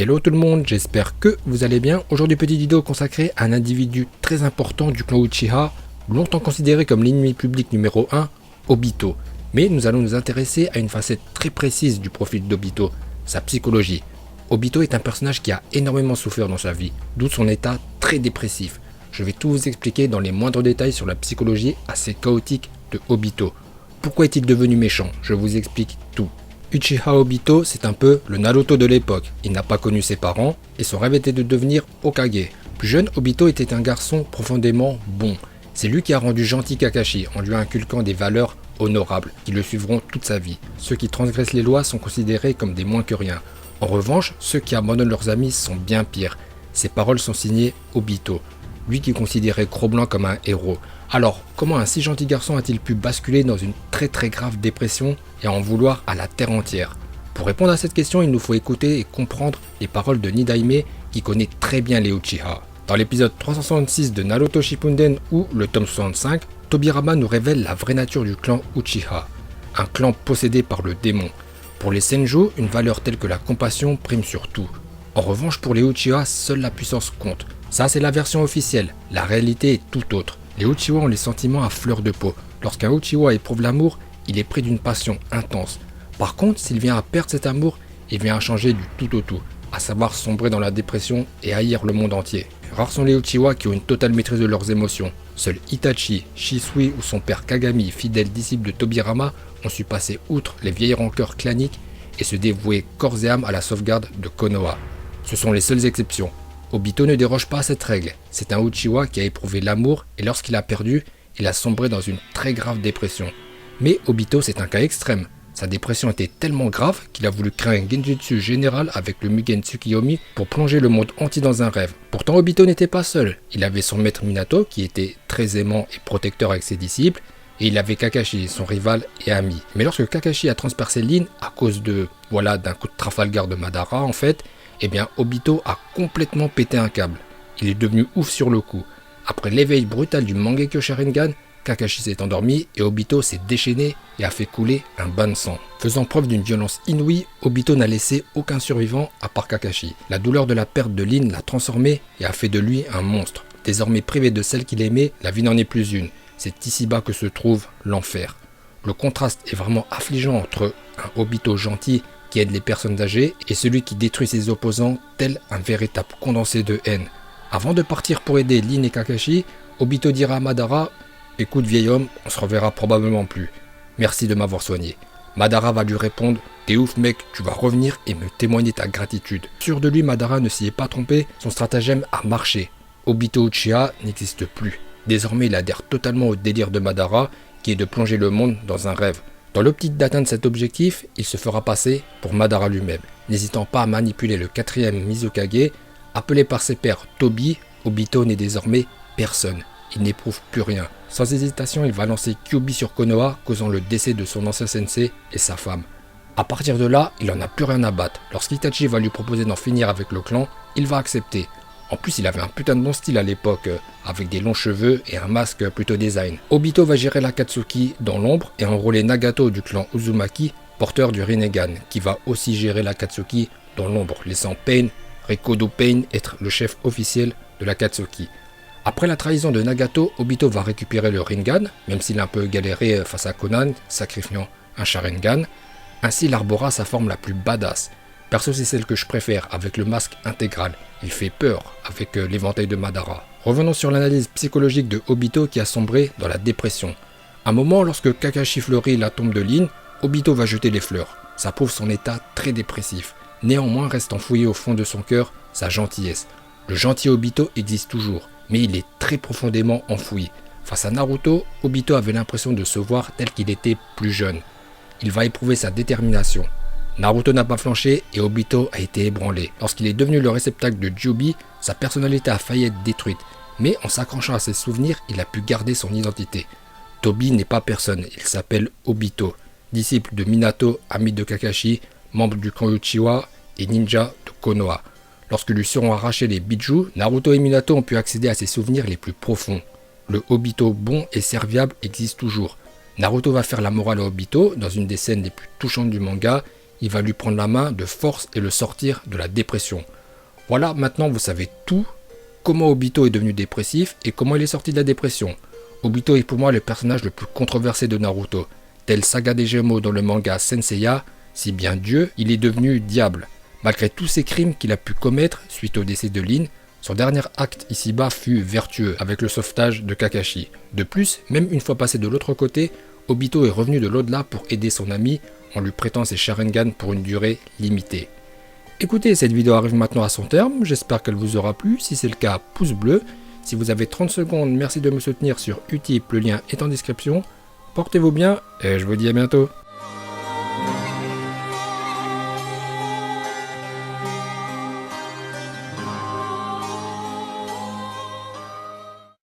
Hello tout le monde, j'espère que vous allez bien. Aujourd'hui, petite vidéo consacrée à un individu très important du clan Uchiha, longtemps considéré comme l'ennemi public numéro 1, Obito. Mais nous allons nous intéresser à une facette très précise du profil d'Obito, sa psychologie. Obito est un personnage qui a énormément souffert dans sa vie, d'où son état très dépressif. Je vais tout vous expliquer dans les moindres détails sur la psychologie assez chaotique de Obito. Pourquoi est-il devenu méchant? Je vous explique tout. Uchiha Obito, c'est un peu le Naruto de l'époque. Il n'a pas connu ses parents et son rêve était de devenir Hokage. Plus jeune, Obito était un garçon profondément bon. C'est lui qui a rendu gentil Kakashi en lui inculquant des valeurs honorables qui le suivront toute sa vie. Ceux qui transgressent les lois sont considérés comme des moins que rien. En revanche, ceux qui abandonnent leurs amis sont bien pires. Ces paroles sont signées Obito, lui qui considérait Gros-Blanc comme un héros. Alors, comment un si gentil garçon a-t-il pu basculer dans une très grave dépression et en vouloir à la terre entière? Pour répondre à cette question, il nous faut écouter et comprendre les paroles de Nidaime qui connaît très bien les Uchiha. Dans l'épisode 366 de Naruto Shippuden ou le tome 65, Tobirama nous révèle la vraie nature du clan Uchiha, un clan possédé par le démon. Pour les Senju, une valeur telle que la compassion prime sur tout. En revanche, pour les Uchiha, seule la puissance compte. Ça, c'est la version officielle. La réalité est tout autre. Les Uchiha ont les sentiments à fleur de peau. Lorsqu'un Uchiha éprouve l'amour, il est pris d'une passion intense. Par contre, s'il vient à perdre cet amour, il vient à changer du tout au tout, à savoir sombrer dans la dépression et haïr le monde entier. Rares sont les Uchiha qui ont une totale maîtrise de leurs émotions. Seuls Itachi, Shisui ou son père Kagami, fidèle disciple de Tobirama, ont su passer outre les vieilles rancœurs claniques et se dévouer corps et âme à la sauvegarde de Konoha. Ce sont les seules exceptions. Obito ne déroge pas à cette règle. C'est un Uchiha qui a éprouvé l'amour et lorsqu'il a perdu, il a sombré dans une très grave dépression. Mais Obito, c'est un cas extrême. Sa dépression était tellement grave qu'il a voulu créer un genjutsu général avec le Mugen Tsukiyomi pour plonger le monde entier dans un rêve. Pourtant, Obito n'était pas seul. Il avait son maître Minato qui était très aimant et protecteur avec ses disciples, et il avait Kakashi, son rival et ami. Mais lorsque Kakashi a transpercé l'île à cause d'un coup de Trafalgar de Madara en fait, eh bien Obito a complètement pété un câble. Il est devenu ouf sur le coup. Après l'éveil brutal du Mangekyo Sharingan, Kakashi s'est endormi et Obito s'est déchaîné et a fait couler un bain de sang. Faisant preuve d'une violence inouïe, Obito n'a laissé aucun survivant à part Kakashi. La douleur de la perte de Lin l'a transformé et a fait de lui un monstre. Désormais privé de celle qu'il aimait, la vie n'en est plus une. C'est ici-bas que se trouve l'enfer. Le contraste est vraiment affligeant entre un Obito gentil qui aide les personnes âgées et celui qui détruit ses opposants tel un véritable condensé de haine. Avant de partir pour aider Lin et Kakashi, Obito dira à Madara « Écoute vieil homme, on se reverra probablement plus. Merci de m'avoir soigné. » Madara va lui répondre « T'es ouf mec, tu vas revenir et me témoigner ta gratitude. » Sûr de lui, Madara ne s'y est pas trompé, son stratagème a marché. Obito Uchiha n'existe plus. Désormais, il adhère totalement au délire de Madara qui est de plonger le monde dans un rêve. Dans l'optique d'atteindre cet objectif, il se fera passer pour Madara lui-même. N'hésitant pas à manipuler le 4e Mizukage, appelé par ses pairs Tobi, Obito n'est désormais personne. Il n'éprouve plus rien. Sans hésitation, il va lancer Kyuubi sur Konoha, causant le décès de son ancien sensei et sa femme. À partir de là, il n'en a plus rien à battre. Lorsqu'Itachi va lui proposer d'en finir avec le clan, il va accepter. En plus, il avait un putain de bon style à l'époque, avec des longs cheveux et un masque plutôt design. Obito va gérer l'Akatsuki dans l'ombre et enrôler Nagato du clan Uzumaki, porteur du Rinnegan, qui va aussi gérer l'Akatsuki dans l'ombre, laissant Pain, Rikodo Pain, être le chef officiel de l'Akatsuki. Après la trahison de Nagato, Obito va récupérer le Rinnegan, même s'il a un peu galéré face à Conan, sacrifiant un Sharingan. Ainsi, il arbora sa forme la plus badass. Perso, c'est celle que je préfère, avec le masque intégral. Il fait peur avec l'éventail de Madara. Revenons sur l'analyse psychologique de Obito qui a sombré dans la dépression. À un moment, lorsque Kakashi fleurit la tombe de Lin, Obito va jeter les fleurs. Ça prouve son état très dépressif. Néanmoins, reste enfoui au fond de son cœur sa gentillesse. Le gentil Obito existe toujours, mais il est très profondément enfoui. Face à Naruto, Obito avait l'impression de se voir tel qu'il était plus jeune. Il va éprouver sa détermination. Naruto n'a pas flanché et Obito a été ébranlé. Lorsqu'il est devenu le réceptacle de Kyuubi, sa personnalité a failli être détruite. Mais en s'accrochant à ses souvenirs, il a pu garder son identité. Tobi n'est pas personne, il s'appelle Obito, disciple de Minato, ami de Kakashi, membre du clan Uchiha et ninja de Konoha. Lorsque lui seront arrachés les bijou, Naruto et Minato ont pu accéder à ses souvenirs les plus profonds. Le Obito bon et serviable existe toujours. Naruto va faire la morale à Obito dans une des scènes les plus touchantes du manga. il va lui prendre la main de force et le sortir de la dépression. Voilà, maintenant vous savez tout, comment Obito est devenu dépressif et comment il est sorti de la dépression. Obito est pour moi le personnage le plus controversé de Naruto. Tel Saga des Gémeaux dans le manga Senseiya, si bien Dieu, il est devenu diable. Malgré tous ces crimes qu'il a pu commettre suite au décès de Lin, son dernier acte ici-bas fut vertueux avec le sauvetage de Kakashi. De plus, même une fois passé de l'autre côté, Obito est revenu de l'au-delà pour aider son ami en lui prêtant ses Sharingan pour une durée limitée. Écoutez, cette vidéo arrive maintenant à son terme, j'espère qu'elle vous aura plu, si c'est le cas, pouce bleu. Si vous avez 30 secondes, merci de me soutenir sur Utip, le lien est en description. Portez-vous bien et je vous dis à bientôt.